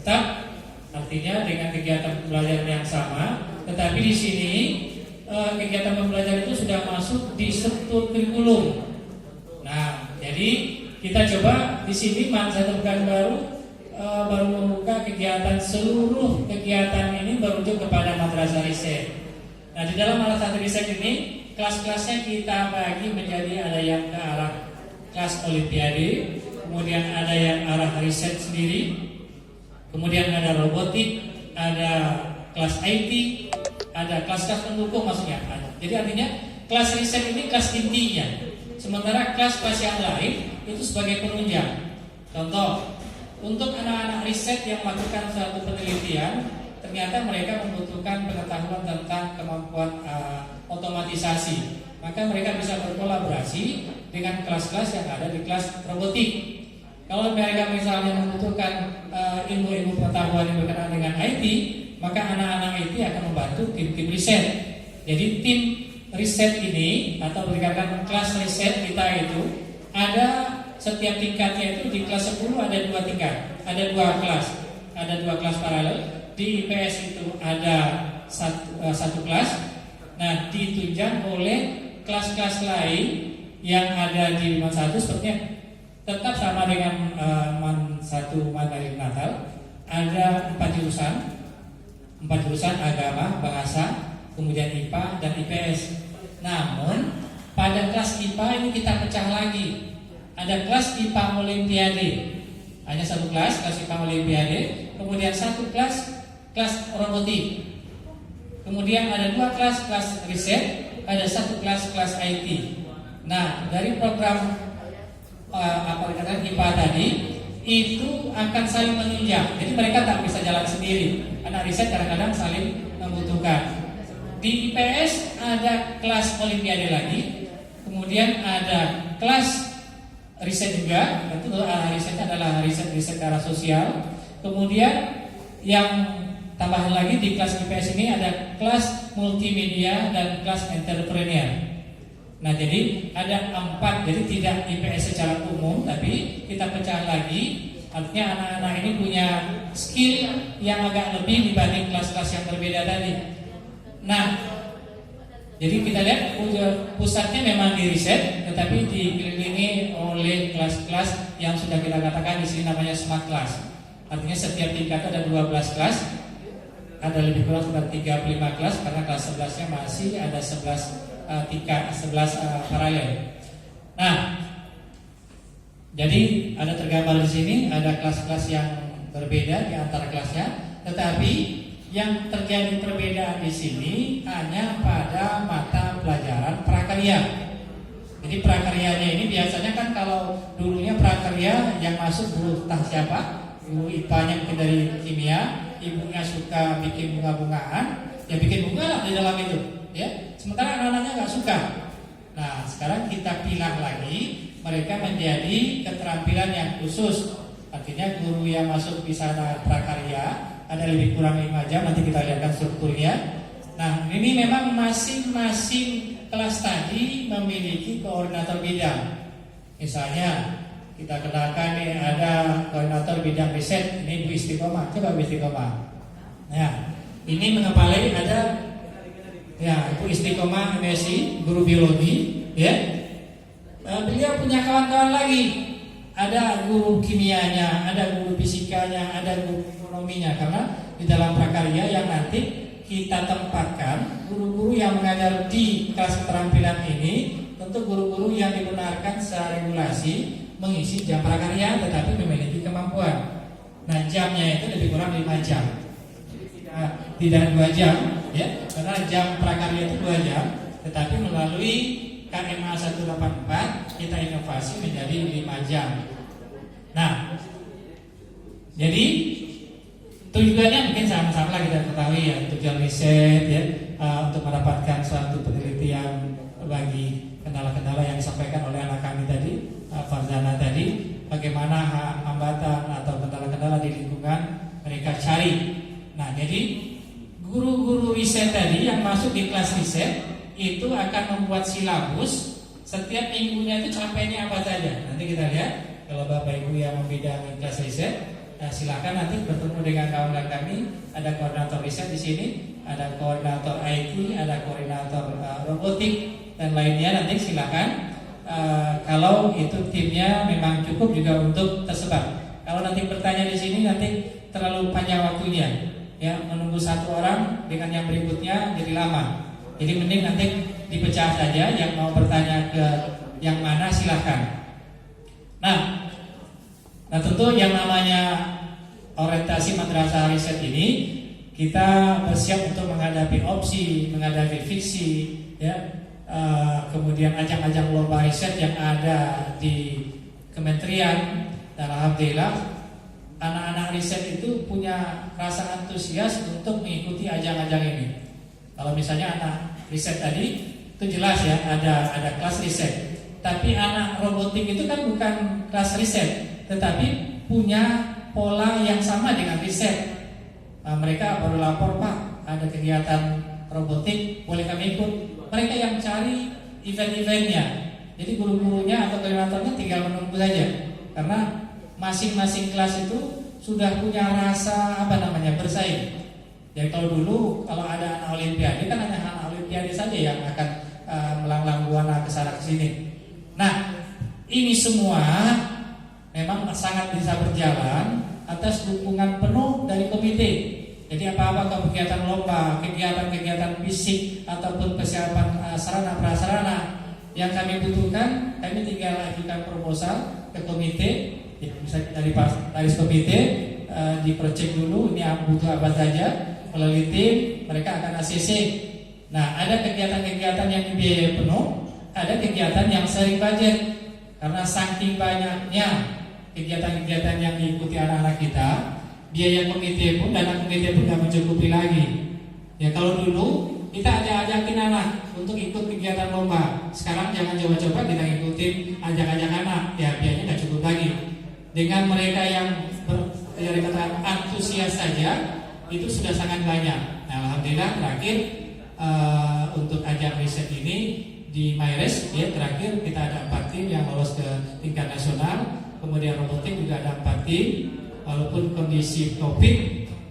tetap, artinya dengan kegiatan pembelajaran yang sama, tetapi di sini kegiatan pembelajaran itu sudah masuk di struktur kurikulum. Nah, jadi kita coba di sini satu pekan baru membuka kegiatan, seluruh kegiatan ini merujuk kepada madrasah riset. Nah, di dalam madrasah riset ini kelas-kelasnya kita bagi menjadi ada yang ke arah kelas olimpiade, kemudian ada yang arah riset sendiri, kemudian ada robotik, ada kelas IT, ada kelas-kelas pendukung maksudnya. Jadi artinya kelas riset ini kelas intinya, sementara kelas-kelas yang lain itu sebagai penunjang. Contoh, untuk anak-anak riset yang melakukan suatu penelitian, ternyata mereka membutuhkan pengetahuan tentang kemampuan otomatisasi. Maka mereka bisa berkolaborasi dengan kelas-kelas yang ada di kelas robotik. Kalau mereka misalnya membutuhkan ilmu-ilmu pengetahuan yang berkenaan dengan IT, maka anak-anak IT akan membantu tim-tim riset. Jadi tim riset ini atau berdasarkan kelas riset kita itu ada setiap tingkatnya itu. Di kelas 10 ada 2 tingkat, ada 2 kelas, ada 2 kelas paralel. Di IPS itu ada satu kelas. Nah, ditunjang oleh kelas-kelas lain yang ada di MAN 1 sepertinya tetap sama dengan MAN 1 materi Natal. Ada 4 jurusan agama, bahasa, kemudian IPA dan IPS. Namun pada kelas IPA ini kita pecah lagi. Ada kelas IPA Olimpiade, hanya satu kelas IPA Olimpiade. Kemudian satu kelas robotik. Kemudian ada 2 kelas riset, ada 1 kelas IT. Nah, dari program IPA tadi itu akan saling menunjang. Jadi mereka tak bisa jalan sendiri. Anak riset kadang-kadang saling membutuhkan. Di IPS ada kelas Olimpiade lagi, kemudian ada kelas riset juga. Tentu risetnya adalah riset ke arah sosial. Kemudian yang tambahan lagi di kelas IPS ini ada kelas multimedia dan kelas entrepreneur. Nah, jadi ada 4. Jadi tidak IPS secara umum, tapi kita pecah lagi. Artinya anak-anak ini punya skill yang agak lebih dibanding kelas-kelas yang berbeda tadi. Nah, jadi kita lihat pusatnya memang di riset, tetapi dikelilingi oleh kelas-kelas yang sudah kita katakan di sini namanya smart class. Artinya setiap tingkat ada 12 kelas. Ada lebih kurang sekitar 35 kelas karena kelas 11-nya masih ada 11 paralel. Nah, jadi ada tergambar di sini ada kelas-kelas yang berbeda di antara kelasnya, tetapi yang terjadi perbedaan di sini hanya pada mata pelajaran prakarya. Jadi prakaryanya ini biasanya kan kalau dulunya prakarya yang masuk guru entah siapa, guru IPA-nya mungkin dari kimia, ibunya suka bikin bunga-bungaan, ya bikin bunga lah di dalam itu, ya. Sementara anak-anaknya nggak suka. Nah, sekarang kita pilah lagi, mereka menjadi keterampilan yang khusus. Artinya guru yang masuk di sana prakarya ada lebih kurang 5 jam. Nanti kita lihatkan strukturnya. Nah, ini memang masing-masing kelas tadi memiliki koordinator bidang. Misalnya kita kenalkan nih ada koordinator bidang riset, ini Bu Istiqomah. Coba Bu Istiqomah. Nah, ini mengepalai ada ya Bu Istiqomah MSI, guru biologi, ya. Beliau punya kawan-kawan lagi. Ada guru kimianya, ada guru fisikanya, ada guru ekonominya. Karena di dalam prakarya yang nanti kita tempatkan guru-guru yang mengajar di kelas keterampilan ini, tentu guru-guru yang dibenarkan secara regulasi mengisi jam prakarya tetapi memiliki kemampuan. Nah, jamnya itu lebih kurang 5 jam. Tidak 2 jam, ya. Karena jam prakarya itu 2 jam, tetapi melalui KMA 184 kita inovasi menjadi 5 jam. Nah, jadi tujuannya mungkin sama-sama lah kita ketahui ya, tujuan riset ya, untuk mendapatkan suatu penelitian bagi kendala-kendala yang disampaikan oleh anak kami tadi, Farzana tadi, bagaimana hambatan atau kendala-kendala di lingkungan mereka cari. Nah, jadi guru-guru riset tadi yang masuk di kelas riset itu akan membuat silabus setiap minggunya itu capainya apa saja. Nanti kita lihat kalau Bapak Ibu yang membidangi kelas riset, Nah, silakan nanti bertemu dengan kawan-kawan kami. Ada koordinator riset di sini, ada koordinator IT, ada koordinator robotik dan lainnya. Nanti silakan. Kalau itu timnya memang cukup juga untuk tersebar. Kalau nanti bertanya di sini nanti terlalu panjang waktunya, ya menunggu satu orang dengan yang berikutnya jadi lama. Jadi mending nanti dipecah saja. Yang mau bertanya ke yang mana silahkan. Nah tentu yang namanya orientasi madrasah riset ini kita bersiap untuk menghadapi opsi, menghadapi fiksi, ya. Kemudian ajang-ajang lomba riset yang ada di kementerian. Dan alhamdulillah anak-anak riset itu punya rasa antusias untuk mengikuti ajang-ajang ini. Kalau misalnya anak riset tadi itu jelas ya ada kelas riset. Tapi anak robotik itu kan bukan kelas riset, tetapi punya pola yang sama dengan riset. Mereka baru lapor, Pak, ada kegiatan robotik, boleh kami ikut? Mereka yang cari event-eventnya. Jadi guru-gurunya atau koordinatornya tinggal menunggu saja. Karena masing-masing kelas itu sudah punya rasa bersaing. Jadi kalau ada anak olimpiade kan hanya anak olimpiade saja yang akan melanglang buana ke sana ke sini. Nah, ini semua memang sangat bisa berjalan atas dukungan penuh dari komite. Jadi apa-apa kegiatan lomba, kegiatan-kegiatan fisik ataupun persiapan sarana prasarana yang kami butuhkan, kami tinggal ajukan proposal ke komite. Ya, bisa dari komite diproject dulu ini butuh apa saja melalui tim, mereka akan ACC. Nah, ada kegiatan-kegiatan yang biaya penuh, ada kegiatan yang sering budget. Karena saking banyaknya kegiatan-kegiatan yang diikuti anak-anak kita, biaya komite pun, dana komite pun tidak mencukupi lagi. Ya, kalau dulu kita ajakin anak untuk ikut kegiatan lomba, sekarang jangan coba-coba kita ikutin ajak-ajak anak, ya biayanya tidak cukup lagi. Dengan mereka yang antusias saja itu sudah sangat banyak. Nah, alhamdulillah terakhir untuk ajang riset ini di MyRes, ya terakhir kita ada 4 tim yang lolos ke tingkat nasional. Kemudian robotik juga ada 4 tim. Walaupun kondisi COVID,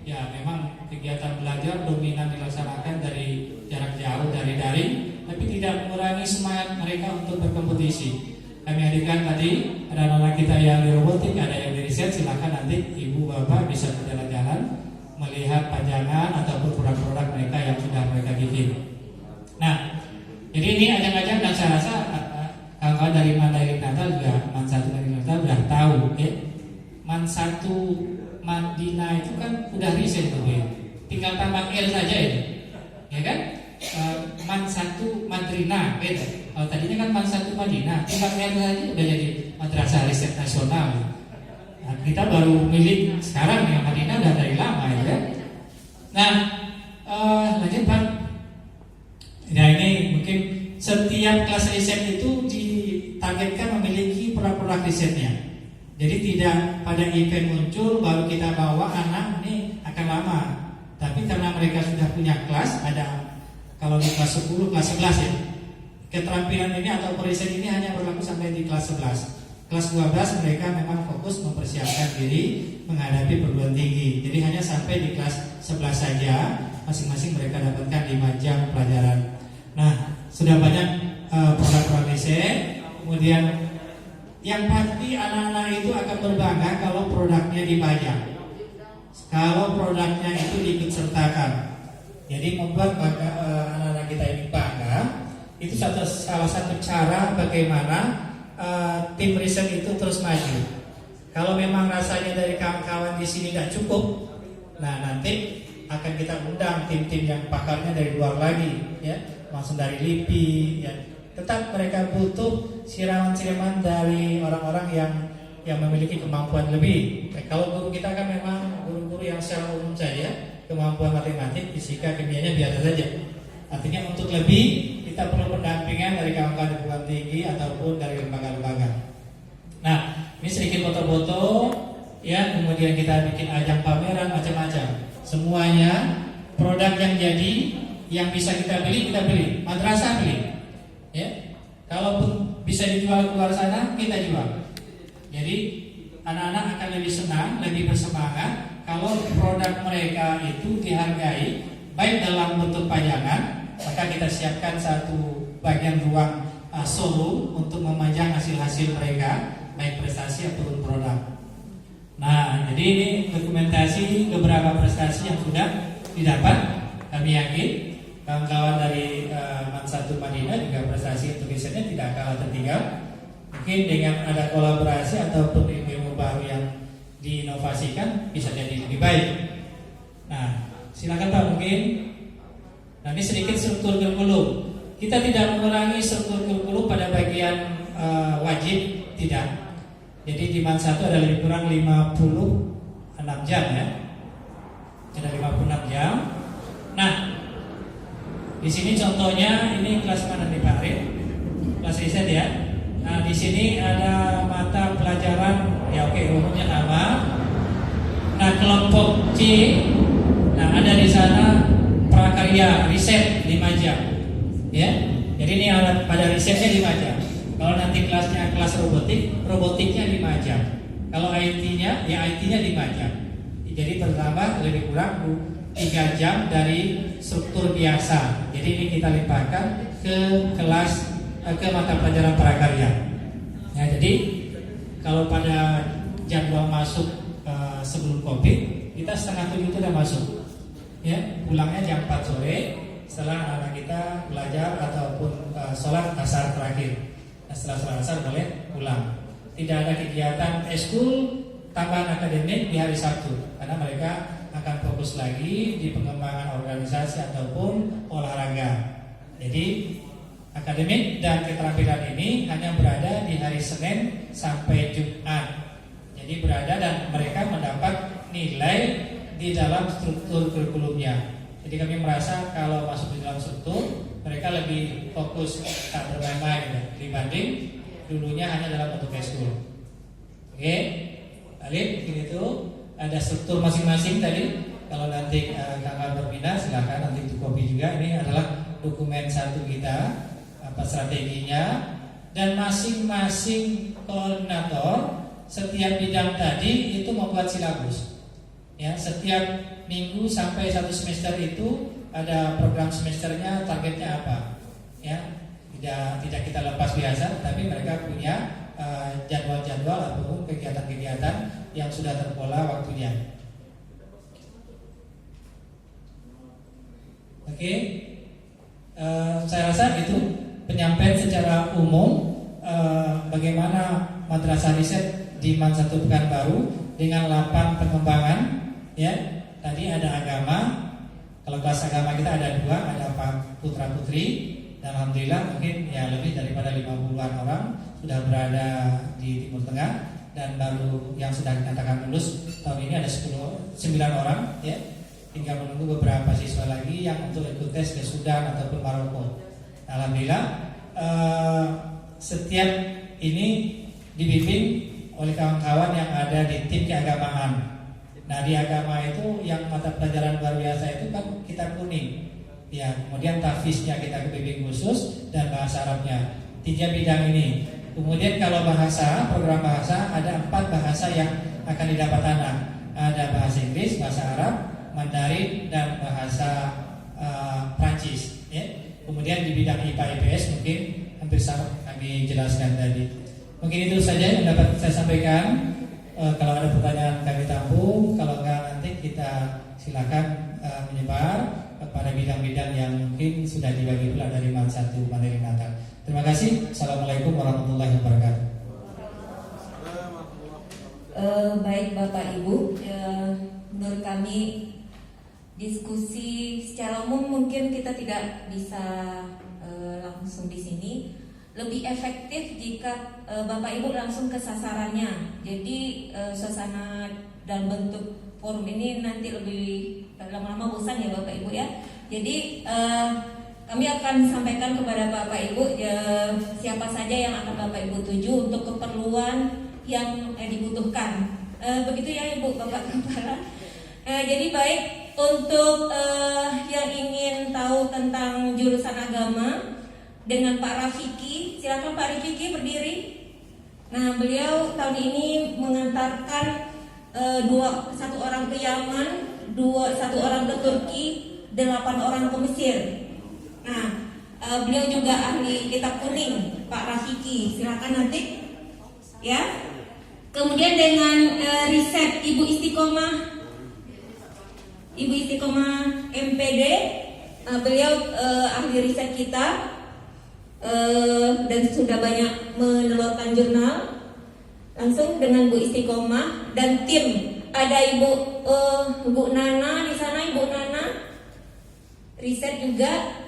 ya memang kegiatan belajar dominan dilaksanakan dari jarak jauh, dari daring, tapi tidak mengurangi semangat mereka untuk berkompetisi. Kami hadirkan tadi ada anak kita yang di robotik, ada yang di riset. Silakan nanti ibu bapak bisa berjalan-jalan melihat pajangan ataupun produk-produk mereka yang sudah mereka bikin. Nah, jadi ini ajang-ajang dan saya rasa kawan-kawan dari Mandailing Natal juga, Man 1 Mandailing Natal sudah tahu, ya. Man 1 Madinah itu kan udah riset tuh, ya. Tinggal tambah L saja ini, ya kan? Man 1 Madrina, beda. Kalau tadinya kan Man 1 Madinah, tinggal L saja udah jadi madrasah riset nasional. Nah, kita baru milik sekarang yang Madinah udah dari lama, ya kan? Nah, lanjut Pak. Nah, ini mungkin setiap kelas riset itu ditargetkan memiliki produk-produk risetnya. Jadi tidak pada event muncul baru kita bawa anak ini akan lama. Tapi karena mereka sudah punya kelas, ada kalau di kelas 10, kelas 11 ya. Keterampilan ini atau periset ini hanya berlaku sampai di kelas 11. Kelas 12 mereka memang fokus mempersiapkan diri menghadapi perguruan tinggi. Jadi hanya sampai di kelas 11 saja masing-masing mereka dapatkan 5 jam pelajaran. Nah, sudah banyak produk-produk riset. Kemudian yang pasti anak-anak itu akan berbangga kalau produknya dipajang, kalau produknya itu diikut sertakan. Jadi membuat anak-anak kita ini bangga. Itu salah satu cara bagaimana tim riset itu terus maju. Kalau memang rasanya dari kawan-kawan di sini tidak cukup, nah nanti akan kita undang tim-tim yang pakarnya dari luar lagi, ya, langsung dari LIPI, ya. Tetap mereka butuh siraman-siraman dari orang-orang yang memiliki kemampuan lebih. Kalau guru kita kan memang guru-guru yang secara umum saja, kemampuan matematik, fisika, kimianya biasa saja. Artinya untuk lebih kita perlu pendampingan dari kawan-kawan di perguruan tinggi ataupun dari lembaga-lembaga. Nah, ini sedikit foto-foto, ya. Kemudian kita bikin ajang pameran macam-macam. Semuanya produk yang jadi, yang bisa kita beli, madrasah beli. Ya, kalaupun bisa dijual keluar sana, kita jual. Jadi anak-anak akan lebih senang, lebih bersemangat kalau produk mereka itu dihargai baik dalam bentuk pajangan, maka kita siapkan satu bagian ruang showroom untuk memajang hasil-hasil mereka, baik prestasi ataupun produk. Nah, jadi ini dokumentasi beberapa prestasi yang sudah didapat. Kami yakin kawan-kawan dari MAN 1 Madinah juga prestasi untuk risetnya tidak kalah tertinggal. Mungkin dengan ada kolaborasi ataupun ilmu baru yang diinovasikan bisa jadi lebih baik. Nah, silakan Pak mungkin. Nah, ini sedikit struktur kurikulum. Kita tidak mengurangi struktur kurikulum pada bagian wajib, tidak. Jadi di MAN 1 ada lebih kurang 56 jam ya. Ada 56 jam. Nah, di sini contohnya ini kelas mana nih Pak Arif? Kelas riset ya. Nah, di sini ada mata pelajaran ya, oke, umumnya sama. Nah, kelompok C, nah ada di sana prakarya riset 5 jam. Ya. Jadi ini ada pada risetnya 5 jam. Kalau nanti kelasnya kelas robotiknya 5 jam. Kalau IT-nya, ya IT-nya 5 jam. Jadi bertambah lebih kurang 3 jam dari struktur biasa. Jadi ini kita limpahkan ke kelas ke mata pelajaran prakarya. Ya, jadi kalau pada jadwal masuk sebelum COVID, kita 6:30 itu sudah masuk. Ya, pulangnya jam 4 sore setelah anak kita belajar ataupun sholat asar terakhir. Nah, setelah sholat asar boleh pulang. Tidak ada kegiatan eskul tambahan akademik di hari Sabtu karena mereka akan fokus lagi di pengembangan organisasi ataupun olahraga. Jadi akademik dan keterampilan ini hanya berada di hari Senin sampai Jumat. Jadi berada dan mereka mendapat nilai di dalam struktur kurikulumnya. Jadi kami merasa kalau masuk di dalam struktur mereka lebih fokus tak bermain-main dibanding dulunya hanya dalam bentuk eskul. Oke, Alif, itu ada struktur masing-masing tadi. Kalau nanti kakak berminat silakan nanti di copy juga. Ini adalah dokumen 1 kita, apa strateginya, dan masing-masing koordinator setiap bidang tadi itu membuat silabus. Ya, setiap minggu sampai 1 semester itu ada program semesternya, targetnya apa. Ya, tidak kita lepas biasa, tapi mereka punya jadwal-jadwal ataupun kegiatan-kegiatan yang sudah terpola waktunya. Oke, saya rasa itu penyampaian secara umum bagaimana madrasah riset di MAN 1 Pekanbaru dengan 8 pengembangan. Ya, tadi ada agama. Kalau kelas agama kita ada 2, ada Pak Putra Putri. Dan alhamdulillah mungkin ya lebih daripada 50-an orang sudah berada di Timur Tengah, dan baru yang sudah dinyatakan lulus tahun ini ada 9 orang ya. Tinggal menunggu beberapa siswa lagi yang untuk ikut tes ke Sudan ataupun Maroko. Alhamdulillah setiap ini dibimbing oleh kawan-kawan yang ada di tim keagamaan. Nah, di agama itu yang mata pelajaran luar biasa itu kan kitab kuning. Ya, kemudian tahfiznya kita bimbing khusus dan bahasa Arabnya 3 bidang ini. Kemudian kalau bahasa, program bahasa ada 4 bahasa yang akan didapat anak. Ada bahasa Inggris, bahasa Arab, Mandarin, dan bahasa Prancis. Ya. Kemudian di bidang IPA IPS mungkin hampir sama kami jelaskan tadi. Mungkin itu saja yang dapat saya sampaikan. Kalau ada pertanyaan kami tampung, kalau enggak nanti kita silakan menyebar pada bidang-bidang yang mungkin sudah dibagi pula dari MAN 1 materi Natal. Terima kasih. Assalamualaikum warahmatullahi wabarakatuh. Baik Bapak Ibu, menurut kami diskusi secara umum mungkin kita tidak bisa langsung di sini. Lebih efektif jika Bapak Ibu langsung ke sasarannya. Jadi suasana dan bentuk forum ini nanti lebih lama-lama bosan ya Bapak Ibu ya. Jadi kami akan sampaikan kepada Bapak Ibu siapa saja yang akan Bapak Ibu tuju untuk keperluan yang dibutuhkan. Begitu ya Ibu Bapak Kepala. Jadi baik untuk yang ingin tahu tentang jurusan agama dengan Pak Rafiki, silakan Pak Rafiki berdiri. Nah, beliau tahun ini mengantarkan satu orang ke Yaman, satu orang ke Turki, 8 orang ke Mesir. Nah, beliau juga ahli kitab kuning, Pak Rafiki. Silakan nanti, ya. Kemudian dengan riset Ibu Istiqomah MPD, beliau ahli riset kita dan sudah banyak menelurkan jurnal. Langsung dengan Bu Istiqomah dan tim, ada Bu Nana di sana, Ibu Nana riset juga,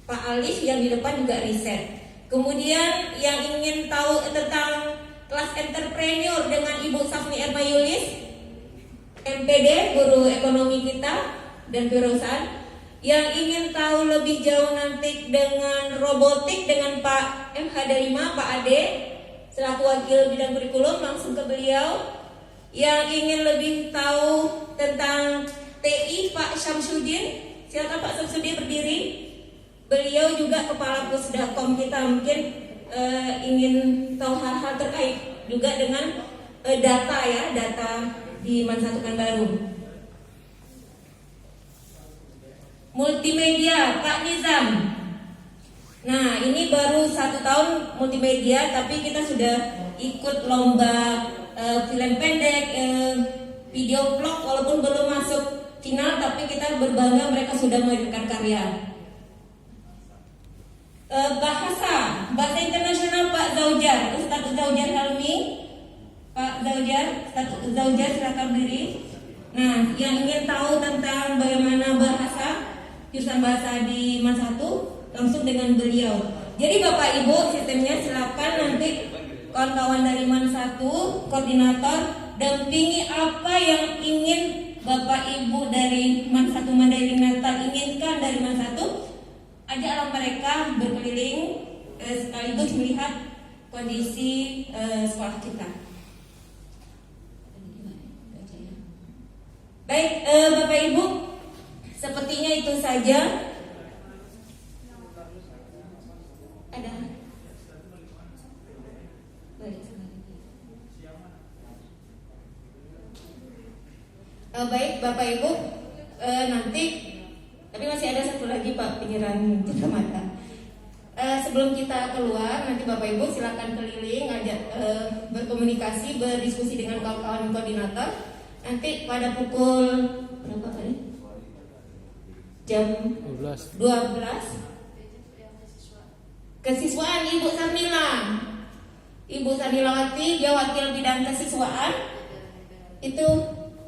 Pak Alif yang di depan juga riset. Kemudian yang ingin tahu tentang kelas entrepreneur dengan Ibu Safni Ermayulis, MPD, guru ekonomi kita dan kewirausahaan. Yang ingin tahu lebih jauh nanti dengan robotik dengan Pak MH Darima, Pak Ade, selaku wakil bidang kurikulum, langsung ke beliau. Yang ingin lebih tahu tentang TI, Pak Syamsuddin, silakan Pak Syamsuddin berdiri. Beliau juga kepala Pusdakom kita, mungkin ingin tahu hal-hal terkait juga dengan data ya, data di Mansatu Pekanbaru. Multimedia, Pak Nizam. Nah, ini baru 1 tahun multimedia, tapi kita sudah ikut lomba film pendek, video vlog, walaupun belum masuk final, tapi kita berbangga mereka sudah menghadirkan karya. Bahasa internasional, Pak Zaujar, Ustadz Zaujar Helmi. Pak Zaujar silakan berdiri. Nah, yang ingin tahu tentang bagaimana jurusan bahasa di Mansatu, langsung dengan beliau. Jadi Bapak Ibu, sistemnya silakan nanti kawan-kawan dari Mansatu, koordinator, dampingi apa yang ingin Bapak Ibu dari Mansatu Mandailing Natal inginkan dari Mansatu. Ajaklah mereka berkeliling sekaligus melihat kondisi sekolah kita. Baik, Bapak Ibu, sepertinya itu saja. Ada? Baik, Bapak Ibu, nanti tapi masih ada satu lagi Pak, penyerahan kacamata. Sebelum kita keluar, nanti Bapak Ibu silakan keliling, berkomunikasi, berdiskusi dengan kawan-kawan koordinator. Nanti pada pukul berapa tadi? Jam 12. Kesiswaan Ibu Sarmila. Ibu Sarmilawati, dia wakil bidang kesiswaan. Itu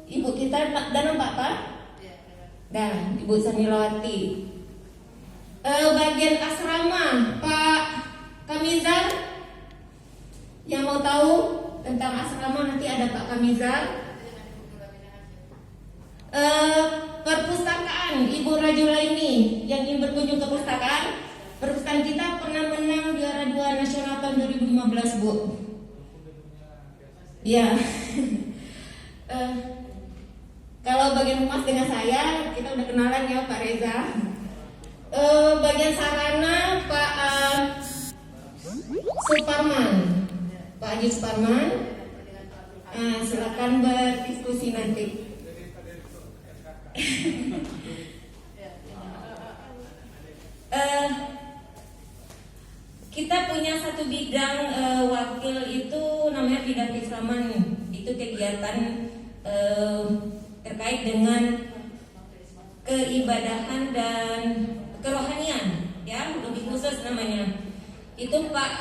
Ibu kita dan Pak? Dan Ibu Sarmilawati. Bagian asrama, Pak Kamizar. Yang mau tahu tentang asrama nanti ada Pak Kamizar. Perpustakaan, Ibu Rajulaini yang ingin berkunjung ke perpustakaan. Perpustakaan kita pernah menang juara 2 nasional tahun 2015, Bu. Ya. Kalau bagian humas dengan saya, kita udah kenalan ya Pak Reza. Bagian sarana Pak Suparman, Pak Haji Suparman. Silakan berdiskusi nanti. Kita punya satu bidang wakil itu namanya bidang keislaman. Itu kegiatan terkait dengan keibadahan dan kerohanian, ya, lebih khusus namanya. Itu Pak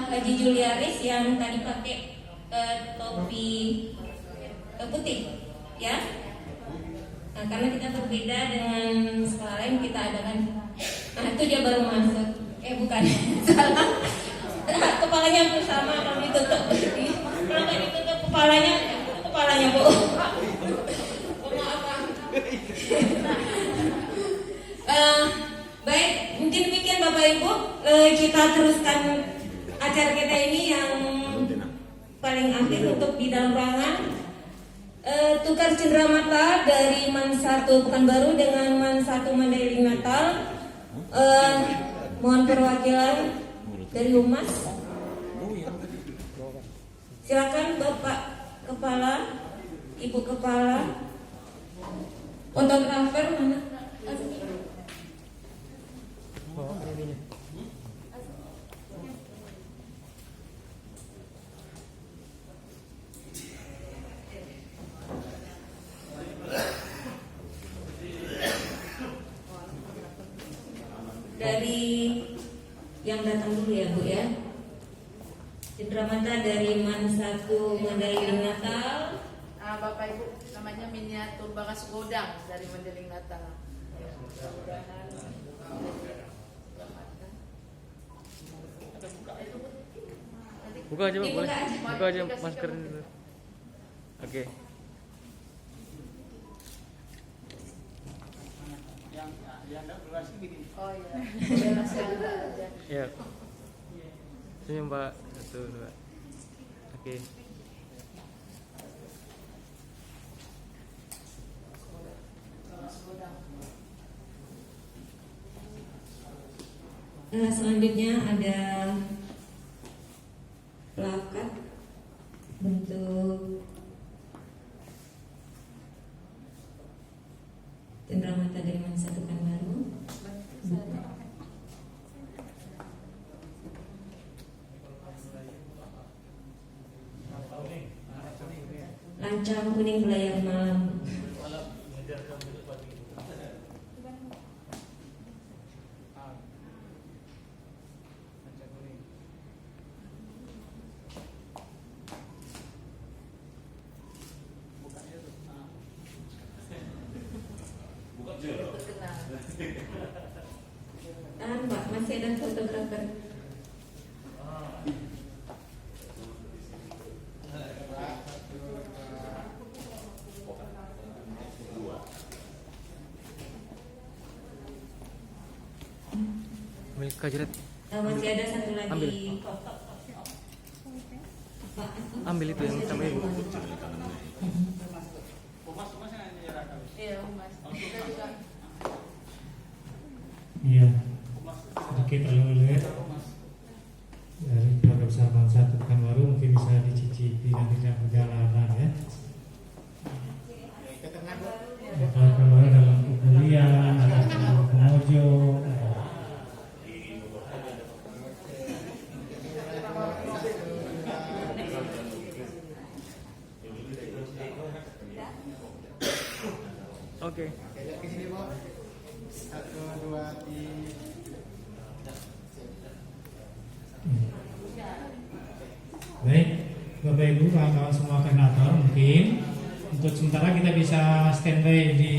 Haji Juliaris yang tadi pakai topi putih, ya. Nah, karena kita berbeda dengan sekolah lain, kita adakan. Nah, itu dia baru masuk. Bukan, salah. Kepalanya bersama, kalau ditutup. Kalau nggak ditutup kepalanya, Bu. Baik, mungkin demikian Bapak Ibu. Kita teruskan acara kita ini yang paling akhir untuk di dalam ruangan. Tukar cenderamata dari Mansatu Pekanbaru dengan Mansatu Mandailing Natal. Mohon perwakilan dari Humas. Silakan Bapak Kepala, Ibu Kepala, fotografer mana? Dari yang datang dulu ya Bu ya. Cendramata dari MAN 1 Mandailing Natal. Bapak Ibu, namanya miniatur Bagas Godang dari Mandailing Natal. Buka aja, Pak, boleh. Buka aja masker dulu. Oke. Oh iya, saya aja. Ya. Senyum, Pak. 1, 2. Oke. Selanjutnya ada plakat bentuk Cendramata dari MAN 1 Pekanbaru. Lancang kuning belayar malam. Tahan Pak, masih ada fotografer. Ambil kajirat. Masih ada satu lagi. Ambil. Foto. Pak, Ambil itu yang sama Ibu. Iya, Mas. Kita juga Iya, sedikit oleh-oleh dari keluarga besar MAN 1 Pekanbaru mungkin bisa dicicipi nantinya perjalanan ya. Pekanbaru dalam kuliah, dalam Mojo. Oke. Baik, Bapak Ibu, kawan-kawan semua koordinator, mungkin untuk sementara kita bisa standby di